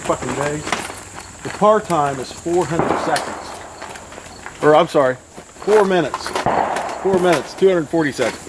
fucking days. The par time is 400 seconds. Or I'm sorry, 4 minutes. 4 minutes, 240 seconds.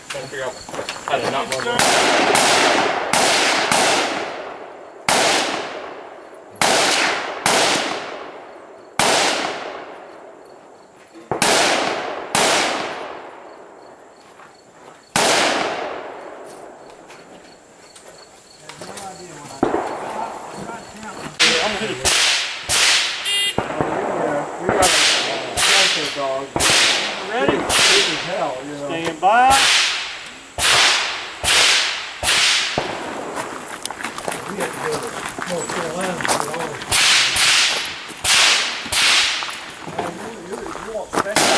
Trying to figure out how to not run. I'm gonna hit it. We got a dog. Ready? Big as hell, you know. Stand by. We have to go to North Carolina to get all this. You want special?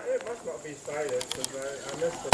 It must not be sighted because I missed it.